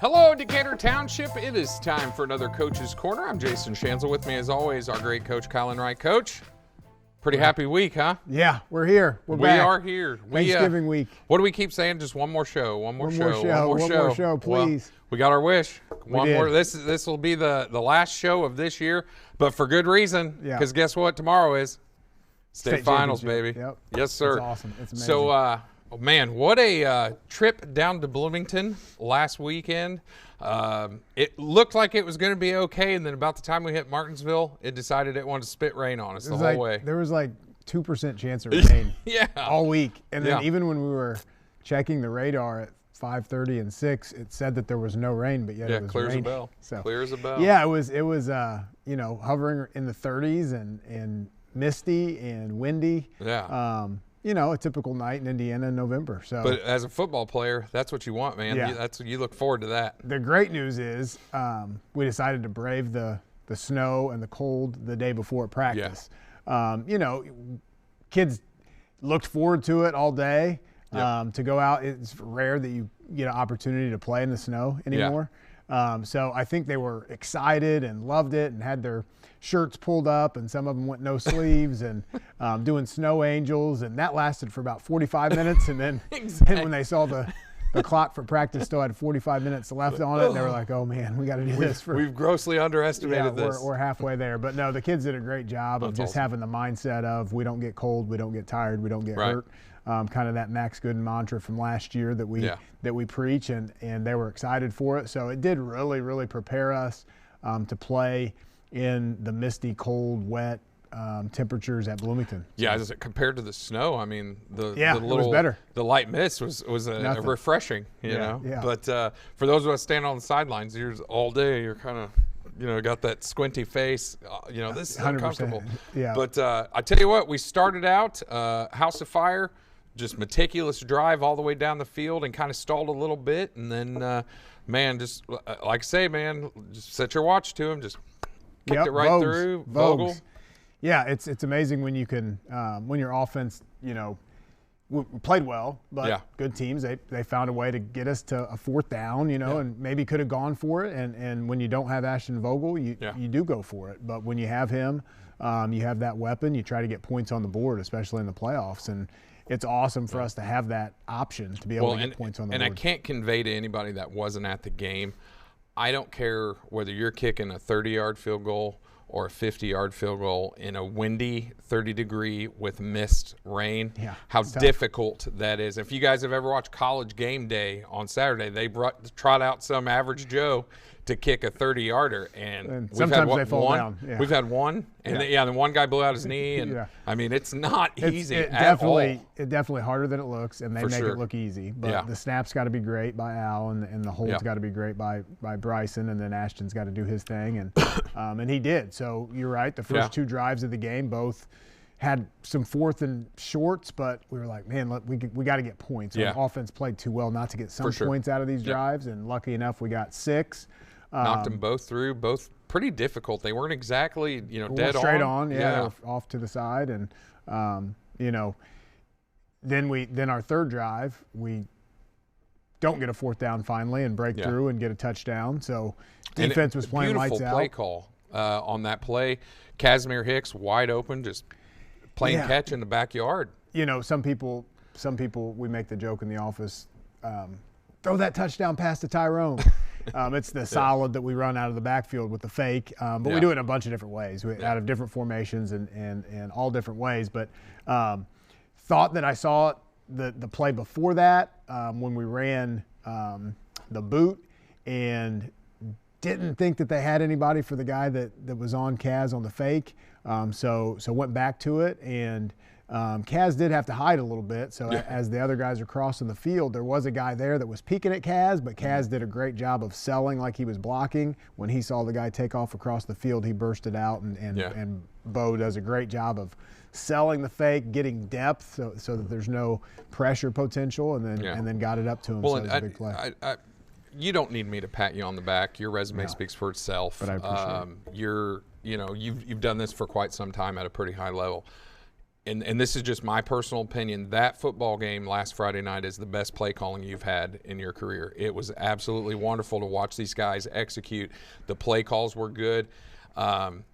Hello, Decatur Township. It is time for another Coach's Corner. I'm Jason Schanzel. With me, as always, our great coach, Kyle Enright. Coach, pretty happy week, huh? Yeah, we're here. We back. are here. Thanksgiving week. What do we keep saying? Just one more show. One more show, please. Well, we got our wish. One more. This will be the last show of this year, but for good reason. Yeah. Because guess what? Tomorrow is State Finals, baby. Yep. Yes, sir. It's awesome. It's amazing. So, man, what a trip down to Bloomington last weekend. It looked like it was going to be okay, and then about the time we hit Martinsville, it decided it wanted to spit rain on us the whole way. There was like 2% chance of rain all week. And then even when we were checking the radar at 5:30 and 6, it said that there was no rain, but yet it was clear raining. as a bell. So, clear as a bell. Yeah, it was hovering in the 30s and misty and windy. Yeah. A typical night in Indiana in November. So, but as a football player, that's what you want, man. Yeah. That's what you look forward to that. The great news is we decided to brave the snow and the cold the day before practice. Yeah. Kids looked forward to it all day. Yep. To go out, it's rare that you get an opportunity to play in the snow anymore. So I think they were excited and loved it and had their shirts pulled up, and some of them went no sleeves and doing snow angels, and that lasted for about 45 minutes. And then Exactly. and when they saw the clock for practice still had 45 minutes left on it, they were like, oh man, we got to do this. We've grossly underestimated this. We're halfway there. But no, the kids did a great job of just having the mindset of we don't get cold, we don't get tired, we don't get hurt. Kind of that Max Gooden mantra from last year that we preach, and they were excited for it. So it did really, really prepare us to play in the misty, cold, wet temperatures at Bloomington. Yeah, as compared to the snow, I mean, the it was better. The light mist was a refreshing, you know. Yeah. But for those of us standing on the sidelines, you're all day, you're kind of got that squinty face. This is 100%. Uncomfortable. Yeah. But I tell you what, we started out House of Fire, just meticulous drive all the way down the field, and kind of stalled a little bit, and then just like I say, man, just set your watch to him, just kicked it right through. Vogel. Yeah, it's amazing when you can when your offense, we played well, but good teams, they found a way to get us to a fourth down, and maybe could have gone for it. And when you don't have Ashton Vogel, you do go for it. But when you have him, you have that weapon, you try to get points on the board, especially in the playoffs. And it's awesome for us to have that option to be able to get points on the board. And I can't convey to anybody that wasn't at the game, I don't care whether you're kicking a 30-yard field goal or a 50-yard field goal in a windy 30-degree with mist rain, how difficult that is. If you guys have ever watched College Game Day on Saturday, they trot out some average Joe to kick a 30-yarder, and sometimes they fall down. Yeah. We've had one, and then one guy blew out his knee, and I mean, it's not easy It's at all. It's definitely harder than it looks, and they make it look easy. But the snap's got to be great by Al, and the hold's got to be great by Bryson, and then Ashton's got to do his thing, and he did. So you're right. The first two drives of the game both had some fourth and shorts, but we were like, man, we got to get points. Our offense played too well not to get some points out of these drives, and lucky enough we got 6. Knocked them both through, both pretty difficult. They weren't exactly, dead straight on. They were off to the side, and then our third drive, we don't get a fourth down finally and break through and get a touchdown. So defense was playing lights out. Beautiful play call on that play. Casimir Hicks wide open, just playing catch in the backyard. Some people we make the joke in the office, throw that touchdown pass to Tyrone. It's the solid that we run out of the backfield with the fake, but we do it in a bunch of different ways, out of different formations and all different ways. But thought that I saw the play before that when we ran the boot, and didn't think that they had anybody for the guy that was on Kaz on the fake. So went back to it, and Kaz did have to hide a little bit. So as the other guys are crossing the field, there was a guy there that was peeking at Kaz, but Kaz did a great job of selling like he was blocking. When he saw the guy take off across the field, he bursted out, and Bo does a great job of selling the fake, getting depth so that there's no pressure potential, and then got it up to him. Well, so it was a big play. You don't need me to pat you on the back. Your resume speaks for itself. But I appreciate it. You've done this for quite some time at a pretty high level. and this is just my personal opinion, that football game last Friday night is the best play calling you've had in your career. It was absolutely wonderful to watch these guys execute. The play calls were good.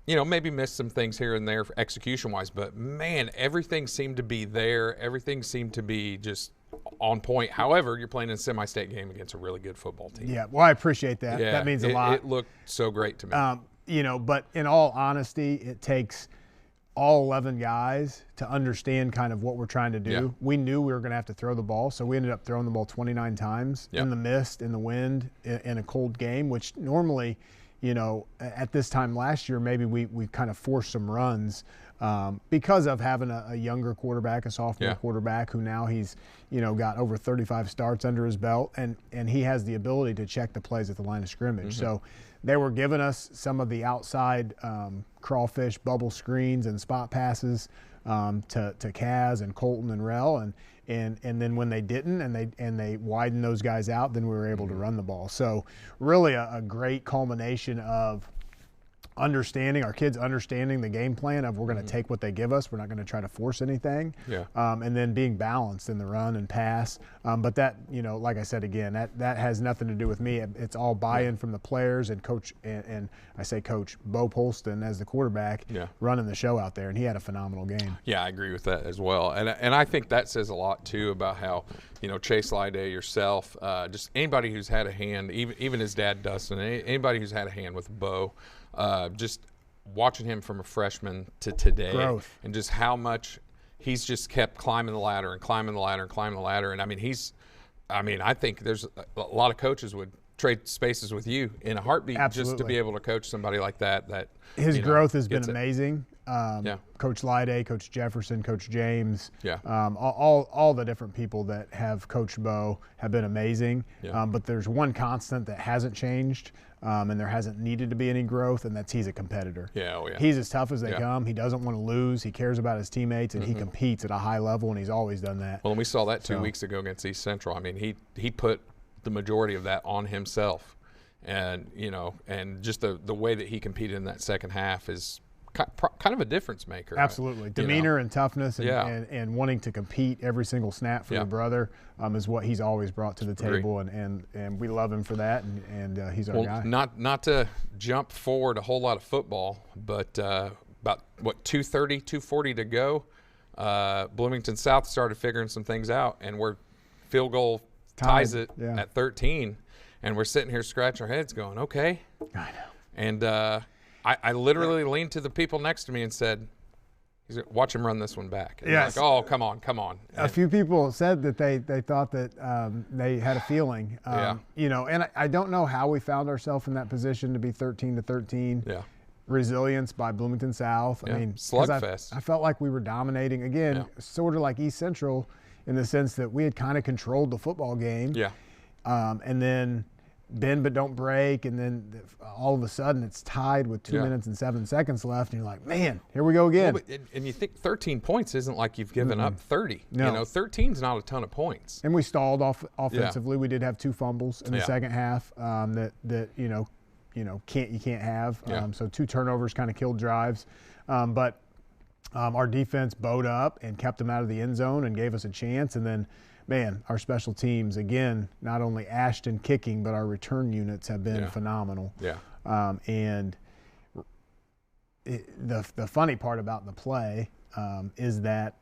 Maybe missed some things here and there execution-wise, but, man, everything seemed to be there. Everything seemed to be just on point. However, you're playing in a semi-state game against a really good football team. Yeah, well, I appreciate that. Yeah, that means a lot. It looked so great to me. But in all honesty, it takes all 11 guys to understand kind of what we're trying to do. Yeah. We knew we were going to have to throw the ball, so we ended up throwing the ball 29 times in the mist, in the wind, in a cold game, which normally, at this time last year, maybe we kind of forced some runs because of having a younger quarterback, a sophomore quarterback, who now he's, got over 35 starts under his belt, and he has the ability to check the plays at the line of scrimmage. Mm-hmm. So they were giving us some of the outside crawfish bubble screens and spot passes to Kaz and Colton and Rel, and then when they didn't and they widened those guys out, then we were able to run the ball. So really a great culmination of our kids understanding the game plan of we're going to take what they give us. We're not going to try to force anything. Yeah. And then being balanced in the run and pass. But that, like I said again, that has nothing to do with me. It's all buy-in from the players and coach, and I say Coach Bo Polston as the quarterback running the show out there, and he had a phenomenal game. Yeah, I agree with that as well. And I think that says a lot too about how, Chase Lyday, yourself, just anybody who's had a hand, even his dad Dustin, anybody who's had a hand with Bo. Just watching him from a freshman to today, growth. And just how much he's just kept climbing the ladder and climbing the ladder and climbing the ladder. And I think there's a lot of coaches would trade spaces with you in a heartbeat. Absolutely. Just to be able to coach somebody like that. His growth has been amazing. Coach Lyday, Coach Jefferson, Coach James, all the different people that have coached Bo have been amazing. Yeah. But there's one constant that hasn't changed, and there hasn't needed to be any growth, and that's he's a competitor. Yeah, oh yeah. He's as tough as they come. He doesn't want to lose. He cares about his teammates, and he competes at a high level, and he's always done that. Well, and we saw that 2 weeks ago against East Central. He put the majority of that on himself, and and just the way that he competed in that second half is kind of a difference maker. Absolutely. Demeanor and toughness and wanting to compete every single snap for your brother is what he's always brought to the table, and we love him for that, and he's our guy. Not to jump forward a whole lot of football, but about, 2:40 to go, Bloomington South started figuring some things out, and we're field goal ties it at 13, and we're sitting here scratching our heads going, okay. I know. And I literally leaned to the people next to me and said, watch him run this one back. And like, oh, come on. A few people said that they thought that they had a feeling. And I don't know how we found ourselves in that position to be 13-13. Yeah. Resilience by Bloomington South. Yeah. Slugfest. I felt like we were dominating, again, sort of like East Central in the sense that we had kind of controlled the football game. Yeah. And then bend but don't break, and then all of a sudden it's tied with 2 minutes and 7 seconds left, and you're like, man, here we go again. Well, and you think 13 points isn't like you've given up 30. No. 13's not a ton of points. And we stalled offensively. We did have 2 fumbles in the second half that you can't have. So 2 turnovers kind of killed drives. But our defense bowed up and kept them out of the end zone and gave us a chance, and then man, our special teams, again, not only Ashton kicking, but our return units have been phenomenal. Yeah. And the funny part about the play is that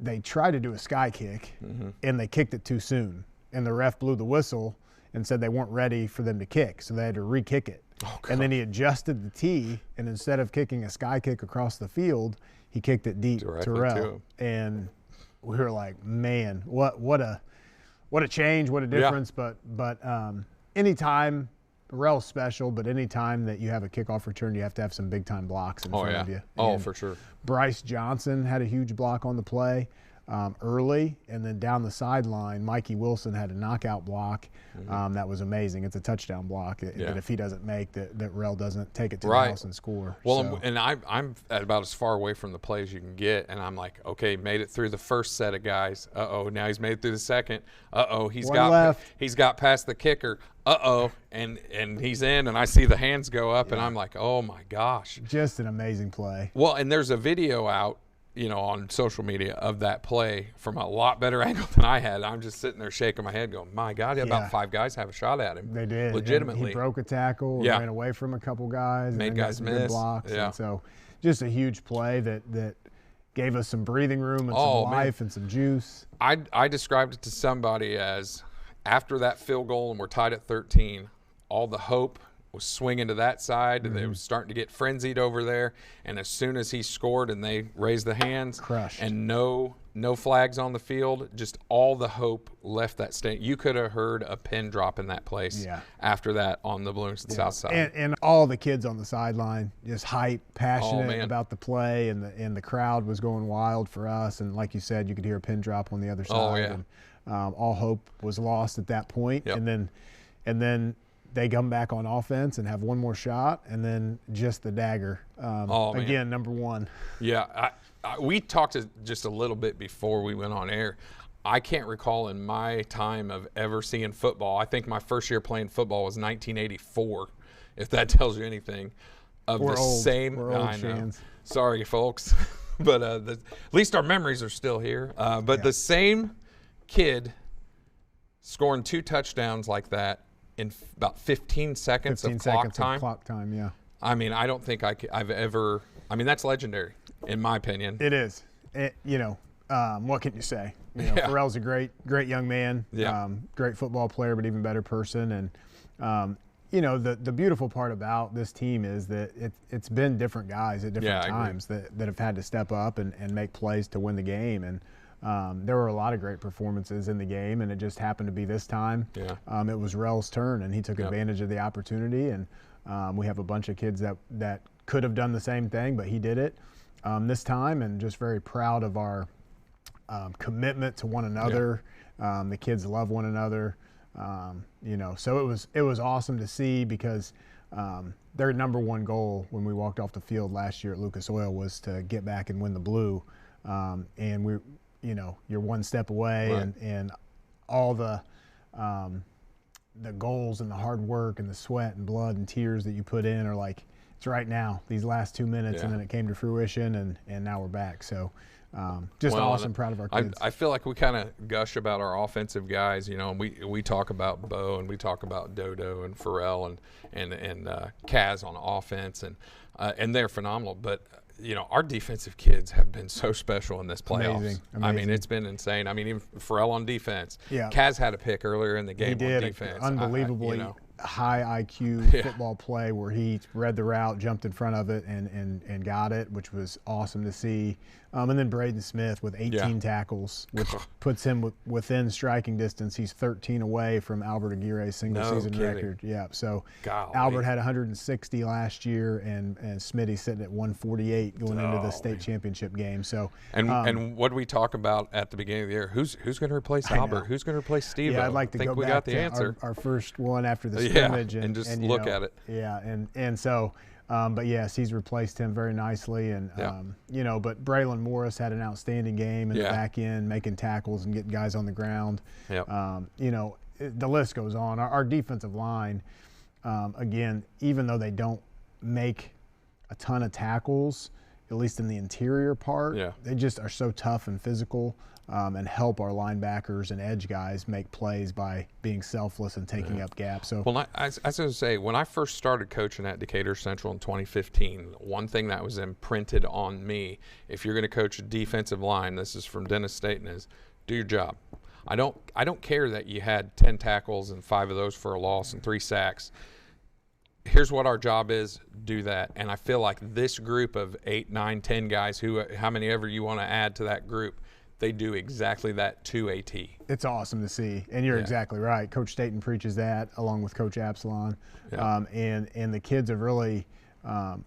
they tried to do a sky kick, and they kicked it too soon. And the ref blew the whistle and said they weren't ready for them to kick, so they had to re-kick it. Oh, and then he adjusted the tee, and instead of kicking a sky kick across the field, he kicked it deep to Rel. And we were like, man, what a change, what a difference. Yeah. But anytime, Rel's special, but anytime that you have a kickoff return, you have to have some big time blocks in front of you. Oh, for sure. Bryce Johnson had a huge block on the play early, and then down the sideline, Mikey Wilson had a knockout block that was amazing. It's a touchdown block that if he doesn't make, that Rel doesn't take it to the house and score. Well, and I'm at about as far away from the play as you can get, and I'm like, okay, made it through the first set of guys. Uh-oh, now he's made it through the second. Uh-oh, he's got past the kicker. Uh-oh, and he's in, and I see the hands go up, and I'm like, oh, my gosh. Just an amazing play. Well, and there's a video out on social media of that play from a lot better angle than I had. I'm just sitting there shaking my head going, my God, about 5 guys have a shot at him. They did. Legitimately. He broke a tackle, and ran away from a couple guys. Made and guys got some miss. Good blocks. Yeah. And so just a huge play that gave us some breathing room and some life and some juice. I described it to somebody as after that field goal and we're tied at 13, all the hope was swinging to that side, and they was starting to get frenzied over there. And as soon as he scored and they raised the hands, crushed, and no flags on the field, just all the hope left that state. You could have heard a pin drop in that place after that on the Bloomington South side. And all the kids on the sideline just hype, passionate about the play, and the crowd was going wild for us. And like you said, you could hear a pin drop on the other side. And all hope was lost at that point. And then they come back on offense and have one more shot, and then just the dagger. Again, number one. Yeah, we talked just a little bit before we went on air. I can't recall in my time of ever seeing football. I think my first year playing football was 1984, if that tells you anything. We're old. I know. Sorry, folks. But at least our memories are still here. But the same kid scoring 2 touchdowns like that in about 15 seconds of clock time. Yeah. I mean, I don't think I've ever – I mean, that's legendary in my opinion. It is. What can you say? Pharrell's a great young man, great football player, but even better person. And, the beautiful part about this team is that it's been different guys at different times that have had to step up and make plays to win the game. And there were a lot of great performances in the game, and it just happened to be this time. It was Rel's turn, and he took advantage of the opportunity. And we have a bunch of kids that could have done the same thing, but he did it this time, and just very proud of our commitment to one another. The kids love one another. So it was awesome to see, because their number one goal when we walked off the field last year at Lucas Oil was to get back and win the blue. And we, you're one step away, and all the goals and the hard work and the sweat and blood and tears that you put in are like, it's right now, these last 2 minutes, and then it came to fruition, and now we're back. So just awesome, proud of our kids. I feel like we kind of gush about our offensive guys, and we talk about Bo, and we talk about Dodo and Pharrell and Kaz on offense, and they're phenomenal. But our defensive kids have been so special in this playoffs. Amazing. I mean, it's been insane. I mean, even Pharrell on defense. Yeah. Kaz had a pick earlier in the game on defense. Unbelievably high IQ football play where he read the route, jumped in front of it, and got it, which was awesome to see. And then Braden Smith with 18 tackles, which puts him within striking distance. He's 13 away from Albert Aguirre's single-season record. Yeah, so Albert had 160 last year, and Smitty's sitting at 148 going into the state championship game. So and what did we talk about at the beginning of the year? Who's going to replace Albert? Who's going to replace Steve? Yeah, I'd like to go back we got the answer. Our first one after the scrimmage, and just look at it. Yeah, and so. But yes, he's replaced him very nicely, and but Braylon Morris had an outstanding game in the back end, making tackles and getting guys on the ground. The list goes on. Our defensive line, again, even though they don't make a ton of tackles, at least in the interior part, they just are so tough and physical. And help our linebackers and edge guys make plays by being selfless and taking up gaps. So, well, I was going to say, when I first started coaching at Decatur Central in 2015, one thing that was imprinted on me, if you're going to coach a defensive line, this is from Dennis Staten, is do your job. I don't care that you had 10 tackles and 5 of those for a loss and 3 sacks. Here's what our job is, do that. And I feel like this group of 8, 9, 10 guys, how many ever you want to add to that group, they do exactly that to a T. It's awesome to see, and you're exactly right. Coach Staten preaches that, along with Coach Absalon, and the kids have really,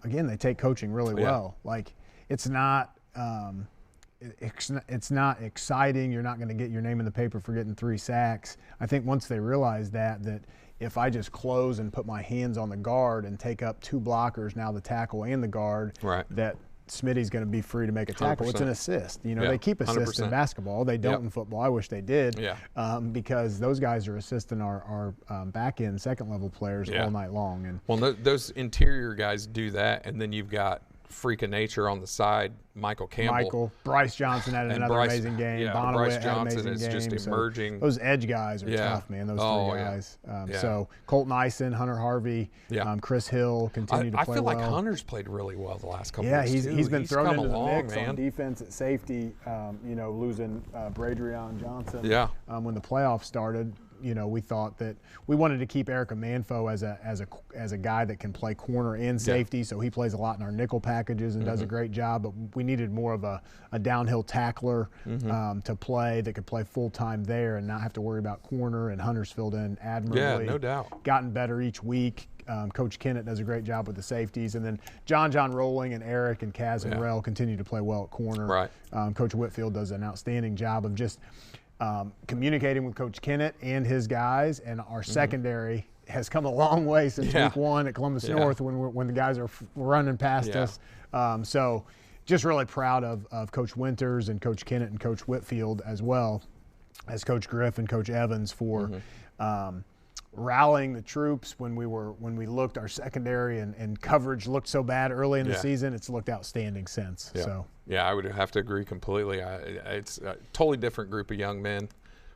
again, they take coaching really well. Like, it's not exciting. You're not going to get your name in the paper for getting 3 sacks. I think once they realize that if I just close and put my hands on the guard and take up 2 blockers, now the tackle and the guard, that Smitty's going to be free to make a tackle. 100%. It's an assist. They keep assists 100%. In basketball. They don't in football. I wish they did, because those guys are assisting our back-end second-level players all night long. And those interior guys do that, and then you've got freak of nature on the side, Michael Campbell. Bryce Johnson had another amazing game. Yeah, Bonawit Bryce had Johnson an amazing is game. just emerging. Those edge guys are tough, man. Those three guys. So Colton Ison, Hunter Harvey, Chris Hill continue to play well. I feel like Hunter's played really well the last couple of weeks. He's been thrown into the mix man. on defense at safety. Losing Bradrion Johnson. Yeah. When the playoffs started. We thought that we wanted to keep Erica Manfo as a guy that can play corner and safety, so he plays a lot in our nickel packages and does a great job. But we needed more of a downhill tackler to play that could play full time there and not have to worry about corner. And Hunter's filled in admirably. Yeah, no doubt. Gotten better each week. Coach Kennett does a great job with the safeties, and then John Rolling and Eric and Kaz and Rel continue to play well at corner. Right. Coach Whitfield does an outstanding job of just communicating with Coach Kennett and his guys, and our secondary has come a long way since week 1 at Columbus North when the guys are running past us. So just really proud of Coach Winters and Coach Kennett and Coach Whitfield, as well as Coach Griff and Coach Evans for rallying the troops when we looked our secondary and coverage looked so bad early in the season. It's looked outstanding since. So I would have to agree completely. It's a totally different group of young men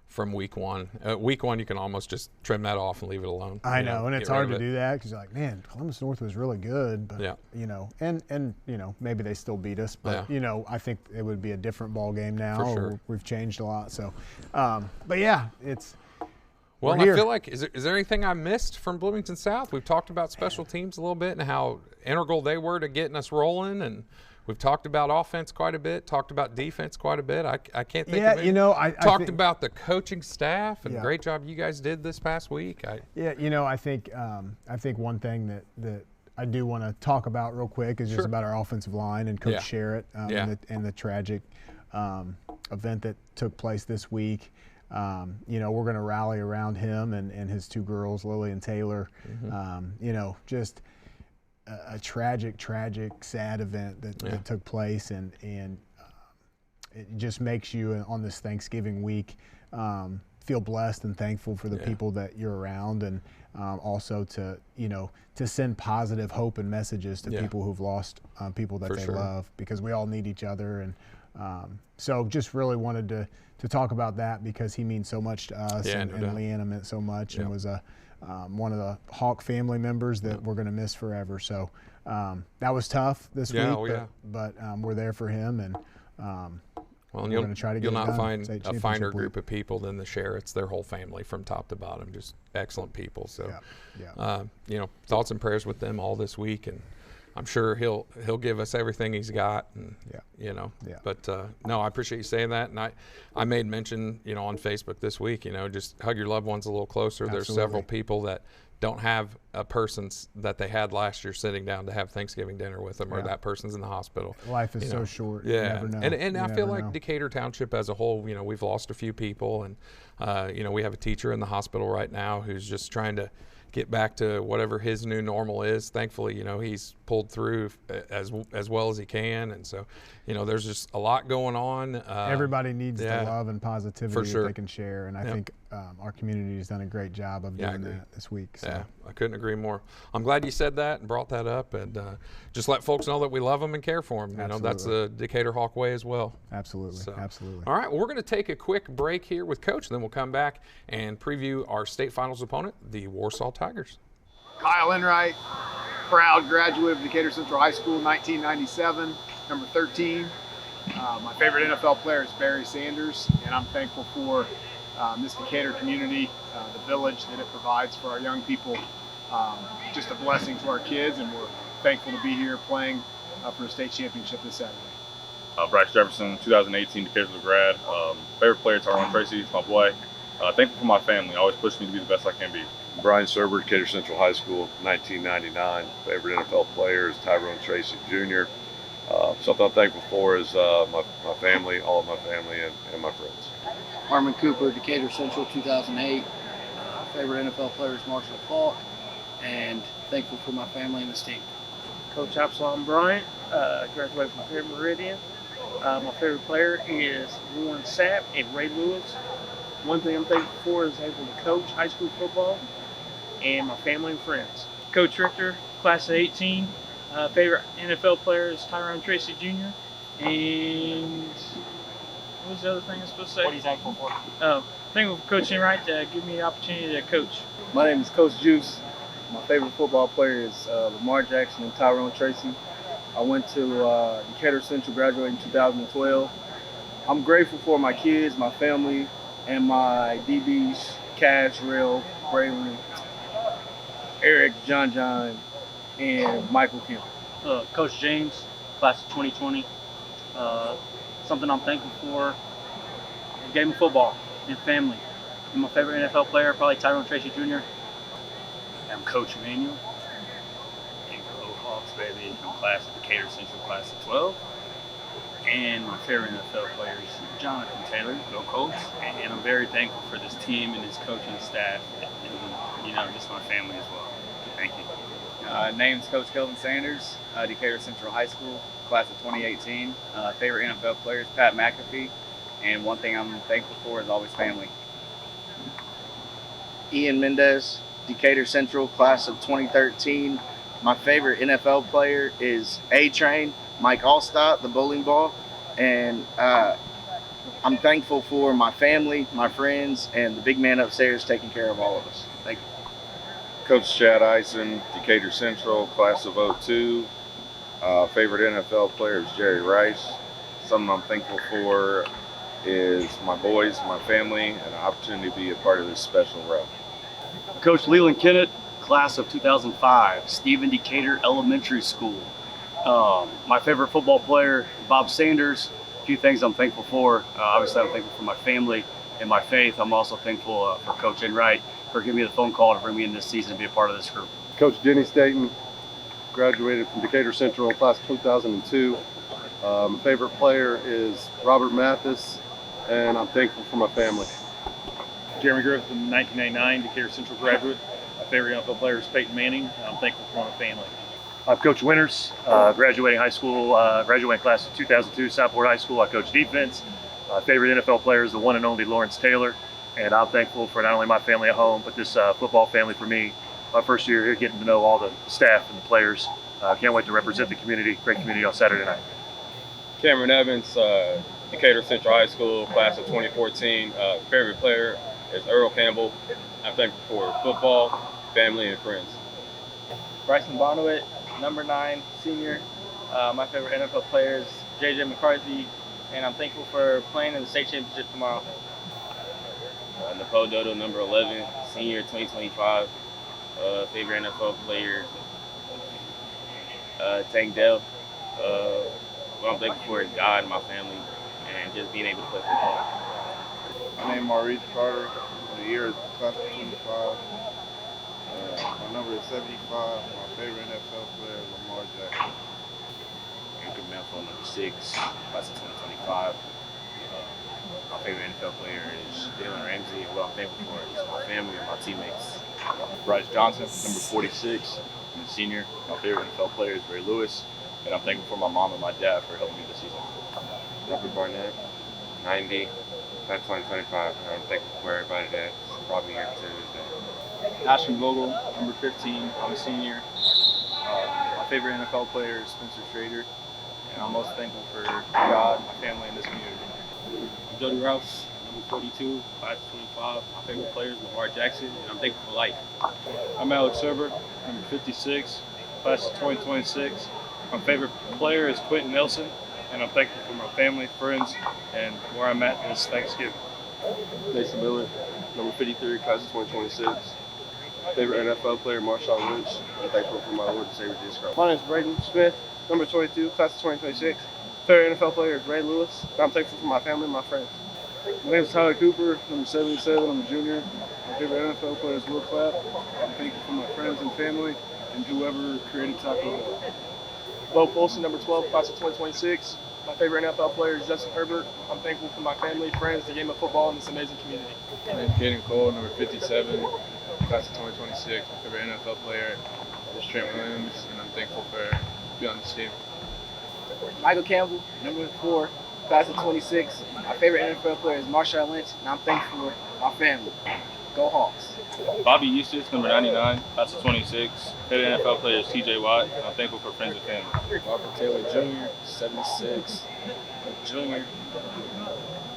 from week 1. Week 1 you can almost just trim that off and leave it alone. I know, and it's hard to do that because you're like, man, Columbus North was really good, but and maybe they still beat us, but I think it would be a different ball game now. For sure. We've changed a lot. So but it's well, I feel like, is there anything I missed from Bloomington South? We've talked about special teams a little bit and how integral they were to getting us rolling, and we've talked about offense quite a bit, talked about defense quite a bit. I can't think of it. I talked about the coaching staff and great job you guys did this past week. I think one thing that I do want to talk about real quick is just about our offensive line and Coach Sherritt and the tragic event that took place this week. We're going to rally around him and his 2 girls, Lily and Taylor. Just a tragic, sad event that took place, and it just makes you on this Thanksgiving week feel blessed and thankful for the people that you're around, and also to send positive hope and messages to people who've lost people that they love, because we all need each other. And so just really wanted to talk about that because he means so much to us, and Leanna meant so much, and was one of the Hawk family members that we're going to miss forever. So that was tough this week, but we're there for him, and we're going to try to get it done. You'll not find a finer group of people than the Sherritts. Their whole family from top to bottom, just excellent people. So, thoughts and prayers with them all this week, and I'm sure he'll give us everything he's got, and But no, I appreciate you saying that, and I made mention on Facebook this week, just hug your loved ones a little closer. Absolutely. There's several people that don't have a person that they had last year sitting down to have Thanksgiving dinner with them, or that person's in the hospital. Life is so short. Yeah, you never know. And I feel like Decatur Township as a whole, we've lost a few people, and we have a teacher in the hospital right now who's just trying to get back to whatever his new normal is. Thankfully, he's pulled through as well as he can, and so there's just a lot going on. Everybody needs the love and positivity that they can share, and I think our community has done a great job of doing that this week. So. Yeah, I couldn't agree more. I'm glad you said that and brought that up, and just let folks know that we love them and care for them. That's the Decatur Hawk way as well. Absolutely, absolutely. All right, well, we're going to take a quick break here with Coach, and then we'll come back and preview our state finals opponent, the Warsaw Tigers. Kyle Enright, proud graduate of Decatur Central High School, 1997, number 13. My favorite NFL player is Barry Sanders, and I'm thankful for this Decatur community, the village that it provides for our young people. Just a blessing to our kids, and we're thankful to be here playing for a state championship this Saturday. Bryce Jefferson, 2018 Decatur grad. Favorite player, Tyrone Tracy, he's my boy. Thankful for my family, always push me to be the best I can be. Brian Serber, Decatur Central High School, 1999. Favorite NFL player is Tyrone Tracy Jr. Something I'm thankful for is my family, all of my family, and my friends. Harmon Cooper, Decatur Central, 2008. Favorite NFL player is Marshall Falk, and thankful for my family and this team. Coach Absalom Bryant, graduated from Fair Meridian. My favorite player is Warren Sapp and Ray Lewis. One thing I'm thankful for is able to coach high school football and my family and friends. Coach Richter, class of 18, Favorite NFL player is Tyrone Tracy Jr. And what was the other thing I was supposed to say? What are you thankful for? Oh, thankful for Coach Enright to give me the opportunity to coach. My name is Coach Juice. My favorite football player is Lamar Jackson and Tyrone Tracy. I went to Decatur Central, graduated in 2012. I'm grateful for my kids, my family, and my DBs, Cash, Real, Braylon, Eric, John, and Michael Kemp. Coach James, class of 2020. Something I'm thankful for, the game of football and family. And my favorite NFL player, probably Tyrone Tracy Jr. I'm Coach Emmanuel. And go Hawks, baby. I'm class of Decatur Central, class of 12. And my favorite NFL player is Jonathan Taylor, go Colts. And I'm very thankful for this team and this coaching staff and, just my family as well. Thank you. Name's Coach Kelvin Sanders, Decatur Central High School, class of 2018. Favorite NFL player is Pat McAfee. And one thing I'm thankful for is always family. Ian Mendez, Decatur Central, class of 2013. My favorite NFL player is A-Train, Mike Allstott, the bowling ball. And I'm thankful for my family, my friends, and the big man upstairs taking care of all of us. Thank you. Coach Chad Eisen, Decatur Central, class of 02. Favorite NFL player is Jerry Rice. Something I'm thankful for is my boys, my family, and the opportunity to be a part of this special row. Coach Leland Kennett, class of 2005, Stephen Decatur Elementary School. My favorite football player, Bob Sanders. A few things I'm thankful for. Obviously, I'm thankful for my family and my faith. I'm also thankful for Coach Enright for giving me the phone call to bring me in this season to be a part of this group. Coach Denny Staten, graduated from Decatur Central in class of 2002. My favorite player is Robert Mathis, and I'm thankful for my family. Jeremy Griffin, 1999, Decatur Central graduate. My favorite NFL player is Peyton Manning, and I'm thankful for my family. I'm Coach Winters, graduating class of 2002, Southport High School. I coach defense. My favorite NFL player is the one and only Lawrence Taylor, and I'm thankful for not only my family at home, but this football family for me. My first year here, getting to know all the staff and the players. Can't wait to represent the community, great community on Saturday night. Cameron Evans, Decatur Central High School, class of 2014. Favorite player is Earl Campbell. I'm thankful for football, family, and friends. Bryson Bonowit, number 9, senior. My favorite NFL player is J.J. McCarthy, and I'm thankful for playing in the state championship tomorrow. Nicole Dodo, number 11, senior, 2025. Favorite NFL player, Tank Dell. What I'm thankful for is God and my family, and just being able to play football. My name is Maurice Carter. The year is class of 25. My number is 75. My favorite NFL player is Lamar Jackson. Anchor Melfo, number 6, class of 2025. My favorite NFL player is Jalen Ramsey, and what I'm thankful for is my family and my teammates. Bryce Johnson, number 46, I'm a senior. My favorite NFL player is Ray Lewis, and I'm thankful for my mom and my dad for helping me this season. Robert Barnett, 90, class 2025. I'm thankful for everybody that's brought me here today. Ashton Vogel, number 15, I'm a senior. My favorite NFL player is Spencer Schrader, and I'm most thankful for God, my family, and this community. I'm Jody Rouse, number 42, class 25. My favorite player is Lamar Jackson, and I'm thankful for life. I'm Alex Herbert, number 56, class of 2026. My favorite player is Quentin Nelson, and I'm thankful for my family, friends, and where I'm at this Thanksgiving. Mason Miller, number 53, class of 2026. Favorite NFL player, Marshawn Lynch. I'm thankful for my Lord and Savior Jesus Christ. My name is Braden Smith, number 22, class of 2026. Favorite NFL player is Ray Lewis. I'm thankful for my family and my friends. My name is Tyler Cooper, number 77. I'm a junior. My favorite NFL player is Will Clapp. I'm thankful for my friends and family and whoever created Taco Bell. Bo Polson, number 12, class of 2026. My favorite NFL player is Justin Herbert. I'm thankful for my family, friends, the game of football, and this amazing community. My name is Caden Cole, number 57, class of 2026. My favorite NFL player is Trent Williams, and I'm thankful for being on this team. Michael Campbell, number 4, class of 26. My favorite NFL player is Marshawn Lynch, and I'm thankful for my family. Go Hawks. Bobby Eustace, number 99, class of 26. Favorite NFL player is TJ Watt. And I'm thankful for friends and family. Walker Taylor Jr., 76, junior.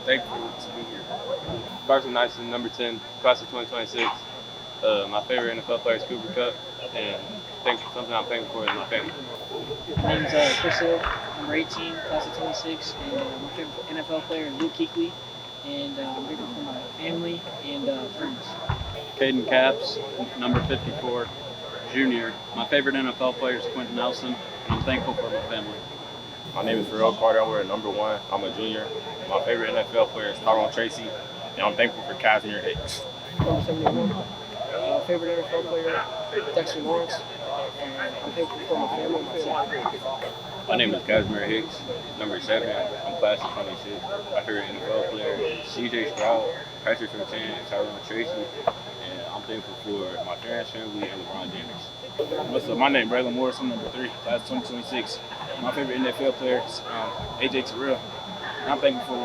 Thankful to be here. Carson Nyson, number 10, class of 2026. My favorite NFL player is Cooper Kupp, and something I'm thankful for is my family. My name is Chris Hill, number 18, class of 26, and my favorite NFL player is Luke Kuechly, and I'm grateful for my family and friends. Caden Capps, number 54, junior. My favorite NFL player is Quentin Nelson, and I'm thankful for my family. My name is Pharrell Carter. I wear number 1. I'm a junior. My favorite NFL player is Tyrone Tracy, and I'm thankful for Casimir Hicks. Number 71. Favorite NFL player, Dexter Lawrence, and I'm thankful for my family and myself. My name is Casimir Hicks, number 7. I'm class of 26. My favorite NFL player is CJ Stroud, Patrick Surtain, Tyrone Tracy, and I'm thankful for my parents, family, and LeBron James. What's up? My name is Braylon Morris. I'm number 3, class of 2026. My favorite NFL player is AJ Terrell. And I'm thankful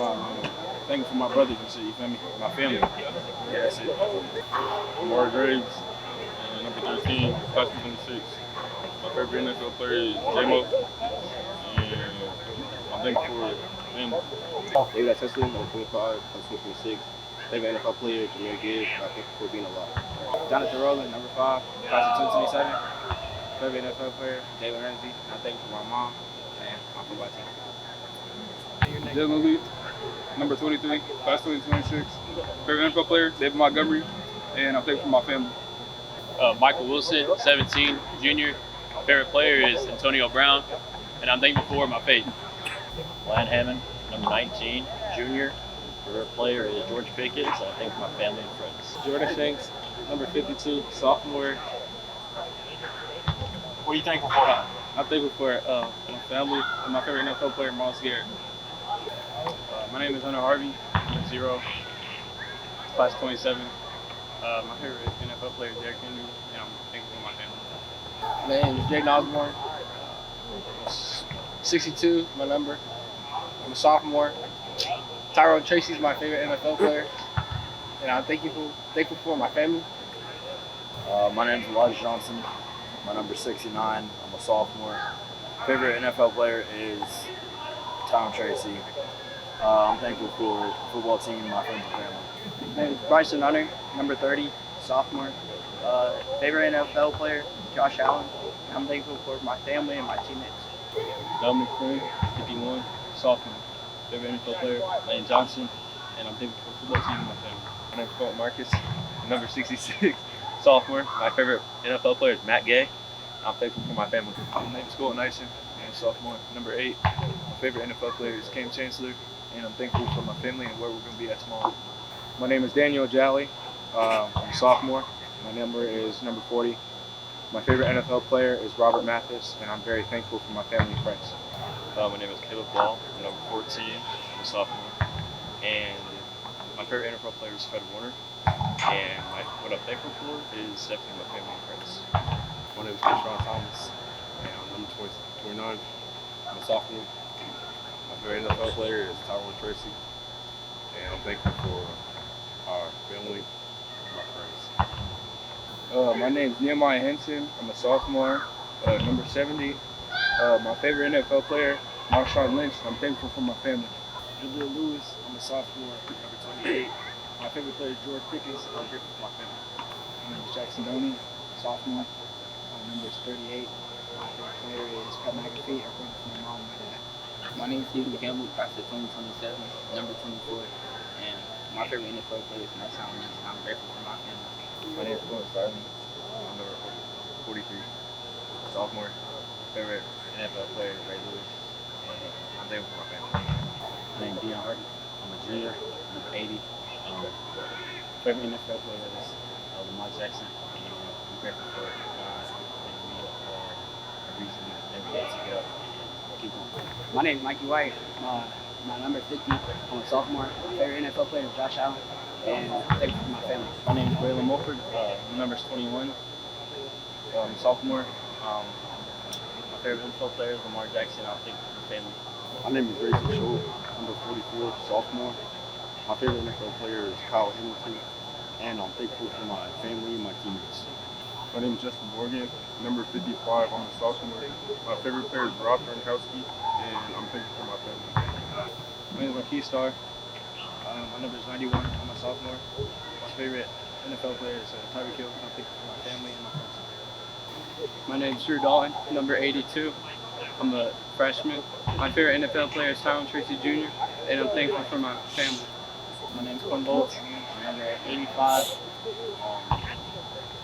for my brothers and shit, you feel me? My family. Yeah, that's it. Mark Graves, number 13, class of 26. My favorite NFL player is J-Mo, and I'm thankful for family. David Tesla, number 25, class of 2026. Favorite NFL player, Jameer Gibbs, and I'm thankful for being alive. Jonathan Rowland, number 5, class of 2027. Favorite NFL player, Jalen Ramsey, and I'm thankful for my mom and my football team. Jalen Lee, number 23, class 2026. Favorite NFL player, David Montgomery, and I'm thankful for my family. Michael Wilson, 17, junior. Favorite player is Antonio Brown, and I'm thankful for my faith. Lan Hammond, number 19, junior. Favorite player is George Pickens, and I thank my family and friends. Jordan Shanks, number 52, sophomore. What are you thankful for? I'm thankful for my family and my favorite NFL player, Miles Garrett. My name is Hunter Harvey, number 0, class 27. My favorite NFL player is Derrick Henry, and I'm thankful for my family. My name is Jaden Osborne, 62, my number. I'm a sophomore. Tyrone Tracy is my favorite NFL player, and I'm thankful for my family. My name is Elijah Johnson. My number 69. I'm a sophomore. Favorite NFL player is Tyrone Tracy. I'm thankful for the football team, my friends and family. My name is Bryson Hunter, number 30, sophomore. Favorite NFL player, Josh Allen. I'm thankful for my family and my teammates. Dominic Quinn, 51, sophomore. Favorite NFL player, Lane Johnson, and I'm thankful for the football team and my family. My name is Colton Marcus, number 66, sophomore. My favorite NFL player is Matt Gay. I'm thankful for my family. My name is Colton Nyson, and sophomore, number 8. My favorite NFL player is Cam Chancellor, and I'm thankful for my family and where we're going to be at tomorrow. My name is Daniel Jolly. I'm a sophomore. My number is number 40. My favorite NFL player is Robert Mathis, and I'm very thankful for my family and friends. My name is Caleb Ball. I'm number 14. I'm a sophomore. And my favorite NFL player is Fred Warner. And what I'm thankful for is definitely my family and friends. My name is Sean Thomas, and I'm number 29. I'm a sophomore. My favorite NFL player is Tyrone Tracy, and I'm thankful for our family and my friends. My name is Nehemiah Henson. I'm a sophomore, number 70. My favorite NFL player, Marshawn Lynch. I'm thankful for my family. Jaleel Lewis, I'm a sophomore, number 28. My favorite player is George Pickens, and I'm grateful for my family. My name is Jackson Doney, sophomore. My number is 38. My favorite player is Pat McAfee. I'm grateful for my mom and my dad. My name is Stephen Campbell, class of 2027, number 24. And my favorite NFL player is Marshawn Lynch, and I'm grateful for my family. My name is Glenn Starling. I'm number 43, sophomore. Favorite NFL player is Ray Lewis, and I'm thankful for my family. My name is Deion Hardy. I'm a junior, number 80. Favorite NFL player is Lamar Jackson, and I'm grateful for God and me for a reason every day to get up and keep going. My name is Mikey White. My number is 50. I'm a sophomore. My favorite NFL player is Josh Allen, and I'm thankful for my family. My name is Braylon Mulford. My number is 21. I'm a sophomore. My favorite NFL player is Lamar Jackson. I'm thankful for my family. My name is Grayson Scholl, number 44, sophomore. My favorite NFL player is Kyle Hamilton, and I'm thankful for my family and my teammates. My name is Justin Morgan, number 55. I'm a sophomore. My favorite player is Rob Gronkowski, and I'm thankful for my family. My name is Marquis Starr. My number is 91. I'm a sophomore. My favorite NFL player is Tyreek Hill. I'm thankful for my family and my friends. My name is Drew Dalton, number 82. I'm a freshman. My favorite NFL player is Tyrone Tracy Jr., and I'm thankful for my family. My name is Quinn Bolts. I'm number 85.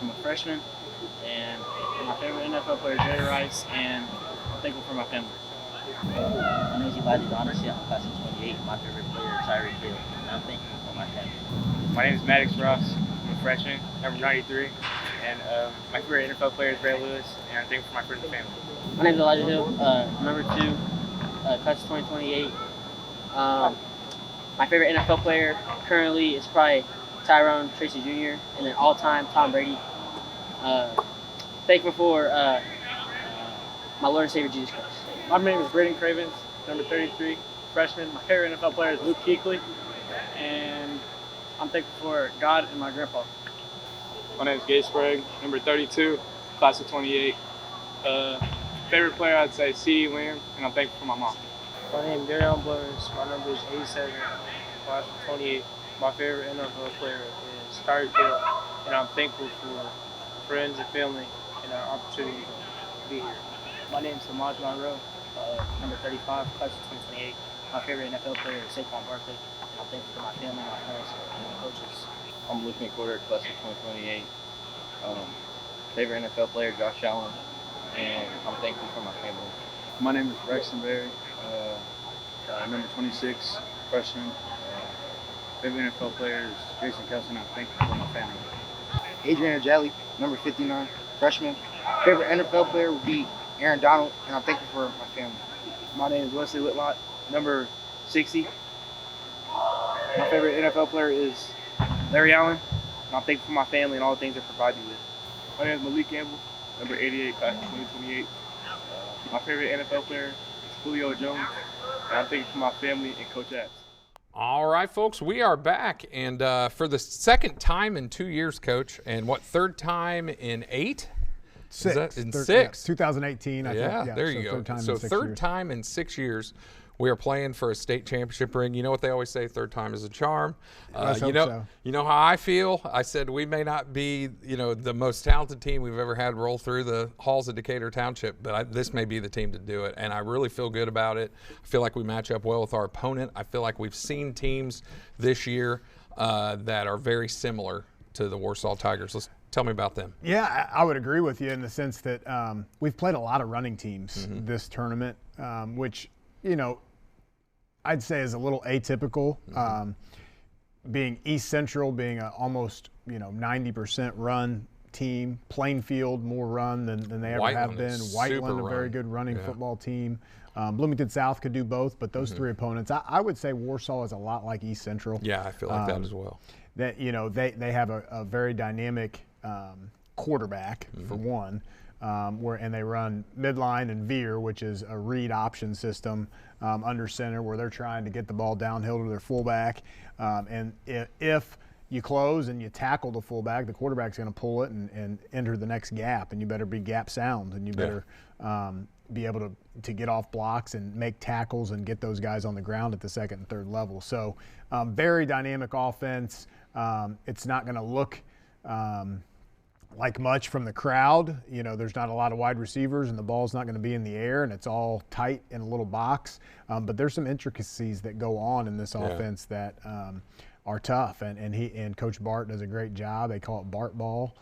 I'm a freshman, and my favorite NFL player is Jerry Rice, and I'm thankful for my family. My name is Elijah Donacy. I'm class of 28. My favorite player is Tyreek Hill, and I'm thankful for my family. My name is Maddox Ross. I'm a freshman, number 93, and my favorite NFL player is Ray Lewis, and I'm thankful for my friends and family. My name is Elijah Hill, number 2, class of 2028. My favorite NFL player currently is probably Tyrone Tracy Jr. and then all-time Tom Brady. Thankful for my Lord and Savior Jesus Christ. My name is Braden Cravens, number 33, freshman. My favorite NFL player is Luke Kuechly, and I'm thankful for God and my grandpa. My name is Gage Sprague, number 32, class of 28. Favorite player, I'd say CeeDee Lamb, and I'm thankful for my mom. My name is Darion Blurs. My number is 87, class of 28. My favorite NFL player is Tyreek Hill, and I'm thankful for friends and family and our opportunity to be here. My name is Samaj Monroe, number 35, class of 2028. My favorite NFL player is Saquon Barkley, and I'm thankful for my family, my friends, and my coaches. I'm Luke McWhorter, class of 2028. Favorite NFL player, Josh Allen, and I'm thankful for my family. My name is Braxton Berry, number 26, freshman. Favorite NFL player is Jason Kelsey, and I'm thankful for my family. Adrian Ajali, number 59, freshman. Favorite NFL player would be Aaron Donald, and I'm thankful for my family. My name is Wesley Whitlock, number 60. My favorite NFL player is Larry Allen, and I'm thankful for my family and all the things they're providing me with. My name is Malik Campbell, number 88, class of 2028. My favorite NFL player is Julio Jones, and I'm thankful for my family and Coach Apps. All right, folks, we are back, and for the second time in 2 years, Coach, and what, third time in 8? Six. In 6? Yeah, 2018, I think. Yeah, there you go. So third time in 6 years. We are playing for a state championship ring. You know what they always say, third time is a charm. You know how I feel? I said we may not be, the most talented team we've ever had roll through the halls of Decatur Township, but this may be the team to do it, and I really feel good about it. I feel like we match up well with our opponent. I feel like we've seen teams this year that are very similar to the Warsaw Tigers. Tell me about them. Yeah, I would agree with you in the sense that we've played a lot of running teams this tournament, which – I'd say is a little atypical. Being East Central, being a almost 90% run team, Plainfield more run than they ever have been. Whiteland, a very good running football team. Bloomington South could do both, but those three opponents, I would say Warsaw is a lot like East Central. Yeah, I feel like that as well. That they have a very dynamic quarterback for one. And they run midline and veer, which is a read option system under center where they're trying to get the ball downhill to their fullback. And if you close and you tackle the fullback, the quarterback's going to pull it and enter the next gap, and you better be gap sound, and you better be able to get off blocks and make tackles and get those guys on the ground at the second and third level. So very dynamic offense. It's not going to look like much from the crowd. There's not a lot of wide receivers and the ball's not going to be in the air and it's all tight in a little box. But there's some intricacies that go on in this offense that are tough. And Coach Bart does a great job. They call it Bart ball.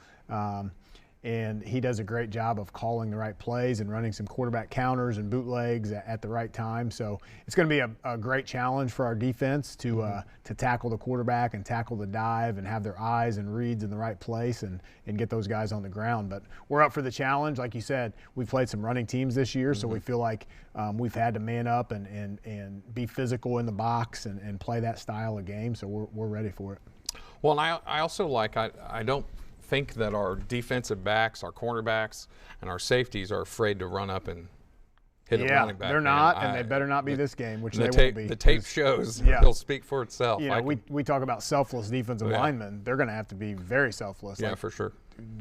And he does a great job of calling the right plays and running some quarterback counters and bootlegs at the right time. So it's going to be a great challenge for our defense to tackle the quarterback and tackle the dive and have their eyes and reads in the right place and get those guys on the ground. But we're up for the challenge. Like you said, we've played some running teams this year, so we feel like we've had to man up and be physical in the box and play that style of game. So we're ready for it. Well, and I also I don't think that our defensive backs, our cornerbacks, and our safeties are afraid to run up and hit a running back. They're not, and they better not be this game, which they won't be. The tape shows it'll speak for itself. You know, we talk about selfless defensive linemen. They're going to have to be very selfless. Yeah, for sure.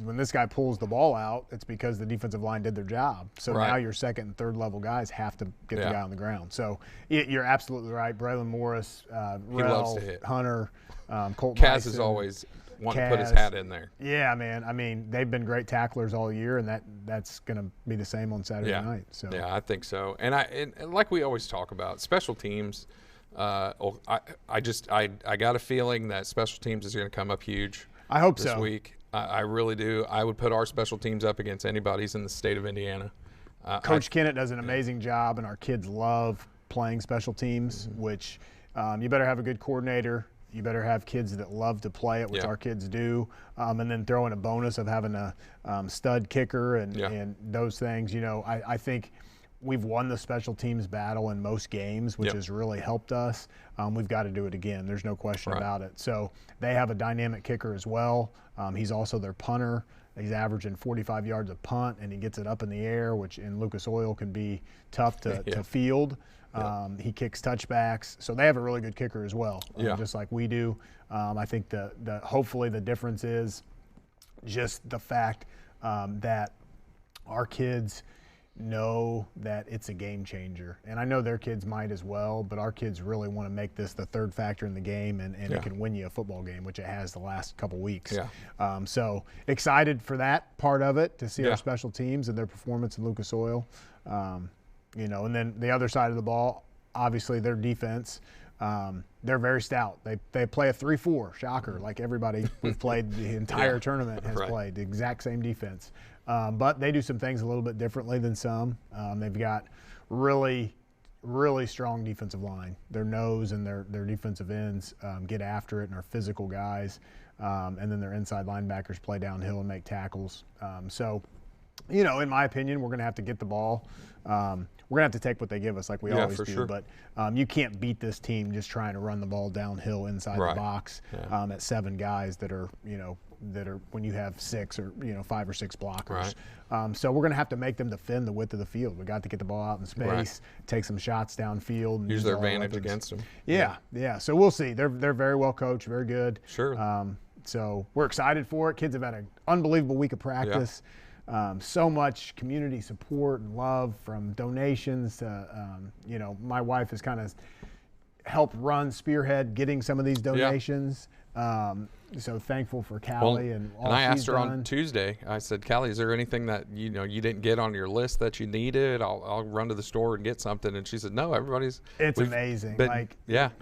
When this guy pulls the ball out, it's because the defensive line did their job. So now your second and third level guys have to get the guy on the ground. So you're absolutely right. Braylon Morris, loves to hit. Hunter, Colton Kaz is always wanting to put his hat in there. Yeah, man. I mean, they've been great tacklers all year, and that's going to be the same on Saturday night. So yeah, I think so. And like we always talk about, special teams. I got a feeling that special teams is going to come up huge. I hope this week. I really do. I would put our special teams up against anybody's in the state of Indiana. Coach Kennett does an amazing job, and our kids love playing special teams, which you better have a good coordinator. You better have kids that love to play it, which our kids do, and then throw in a bonus of having a stud kicker and those things. You know, I think we've won the special teams battle in most games, which has really helped us. We've got to do it again. There's no question about it. So they have a dynamic kicker as well. He's also their punter. He's averaging 45 yards a punt, and he gets it up in the air, which in Lucas Oil can be tough to field. He kicks touchbacks. So they have a really good kicker as well, just like we do. I think hopefully the difference is just the fact that our kids know that it's a game changer. And I know their kids might as well, but our kids really want to make this the third factor in the game, and it can win you a football game, which it has the last couple weeks. So excited for that part of it, to see our special teams and their performance in Lucas Oil. You know, and then the other side of the ball, obviously their defense. They're very stout. They play a 3-4, shocker, like everybody who's played the entire tournament has played, the exact same defense. But they do some things a little bit differently than some. They've got really, really strong defensive line. Their nose and their defensive ends get after it and are physical guys. And then their inside linebackers play downhill and make tackles. So, you know, in my opinion, we're going to have to get the ball. We're going to have to take what they give us like we always do. Sure. But you can't beat this team just trying to run the ball downhill inside the box at 7 guys that are, you know, when you have 6 or, you know, 5 or 6 blockers. So we're going to have to make them defend the width of the field. We got to get the ball out in space, take some shots downfield. And use their advantage against them. Yeah. So we'll see. They're very well coached, very good. Sure. So we're excited for it. Kids have had an unbelievable week of practice. So much community support and love, from donations to, you know, my wife has kind of helped spearhead getting some of these donations. So thankful for Callie and all she's done. And I asked her on Tuesday, I said, Callie, is there anything that, you know, you didn't get on your list that you needed? I'll run to the store and get something. And she said, no, it's amazing.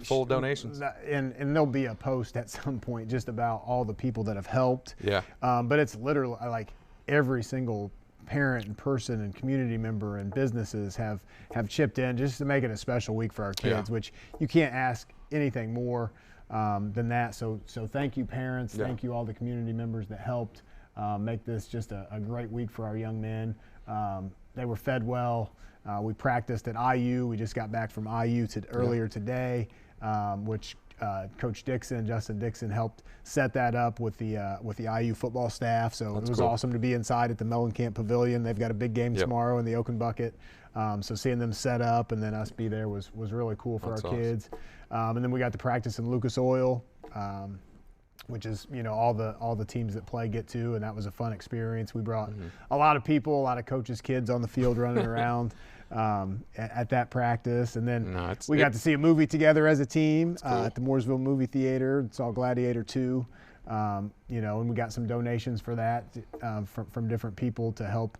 Full of donations. And there'll be a post at some point just about all the people that have helped. But it's literally like every single parent and person and community member and businesses have chipped in just to make it a special week for our kids, which you can't ask anything more than that. So thank you, parents. Thank you, all the community members that helped make this just a great week for our young men. They were fed well. We practiced at IU. We just got back from IU earlier today, which Coach Justin Dixon helped set that up with the IU football staff. So it was awesome to be inside at the Mellencamp Pavilion. They've got a big game tomorrow in the Oaken Bucket. So seeing them set up and then us be there was really cool for our kids. And then we got to practice in Lucas Oil, which is, you know, all the teams that play get to, and that was a fun experience. We brought a lot of people, a lot of coaches' kids on the field running around at that practice. And then we got to see a movie together as a team at the Mooresville Movie Theater. Saw Gladiator 2. You know, and we got some donations for that from different people to help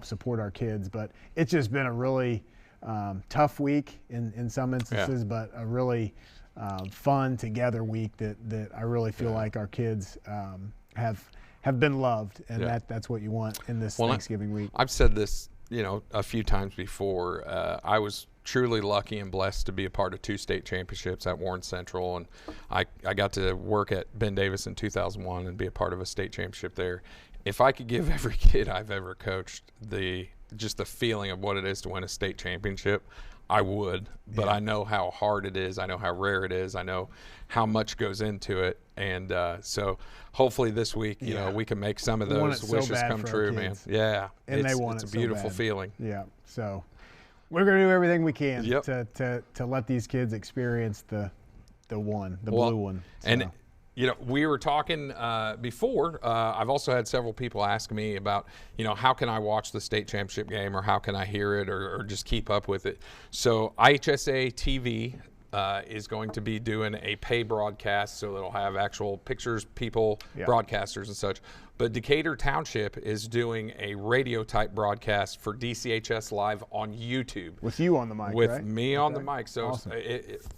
support our kids. But it's just been a really tough week in some instances, but a really fun together week that I really feel like our kids have been loved, and that's what you want in this Thanksgiving week. I've said this, you know, a few times before. I was truly lucky and blessed to be a part of 2 state championships at Warren Central, and I got to work at Ben Davis in 2001 and be a part of a state championship there. If I could give every kid I've ever coached just the feeling of what it is to win a state championship, I would, but I know how hard it is. I know how rare it is. I know how much goes into it. And so hopefully this week, you know, we can make some of those wishes come true, man. Yeah. And they want it's a beautiful feeling. Yeah. So we're going to do everything we can to let these kids experience the blue one. So. And you know, we were talking before. I've also had several people ask me about, you know, how can I watch the state championship game, or how can I hear it, or just keep up with it. So IHSA TV is going to be doing a pay broadcast, so it'll have actual pictures, people, broadcasters and such. But Decatur Township is doing a radio type broadcast for DCHS Live on YouTube. With you on the mic, With right? me on the mic. So awesome.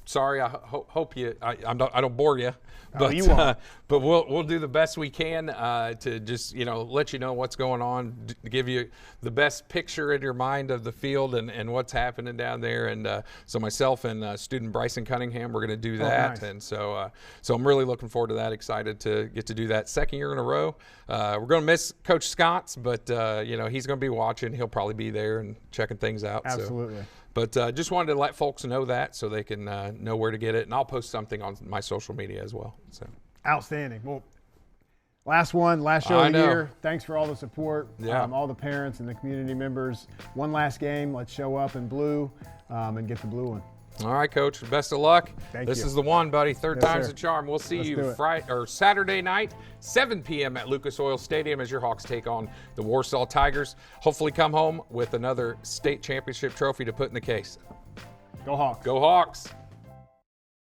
Sorry, I hope you. I don't bore you, but you won't. But we'll do the best we can to just let you know what's going on, give you the best picture in your mind of the field and what's happening down there. And so myself and student Bryson Cunningham, we're going to do that. Nice. And so I'm really looking forward to that. Excited to get to do that second year in a row. We're going to miss Coach Scott's, but he's going to be watching. He'll probably be there and checking things out. Absolutely. So. But just wanted to let folks know that so they can know where to get it. And I'll post something on my social media as well. So outstanding. Well, last show of the year. Thanks for all the support, all the parents and the community members. One last game. Let's show up in blue and get the blue one. All right, Coach. Best of luck. This is the one, buddy. Third time's the charm. We'll see you Saturday night, 7 p.m. at Lucas Oil Stadium as your Hawks take on the Warsaw Tigers. Hopefully come home with another state championship trophy to put in the case. Go Hawks. Go Hawks.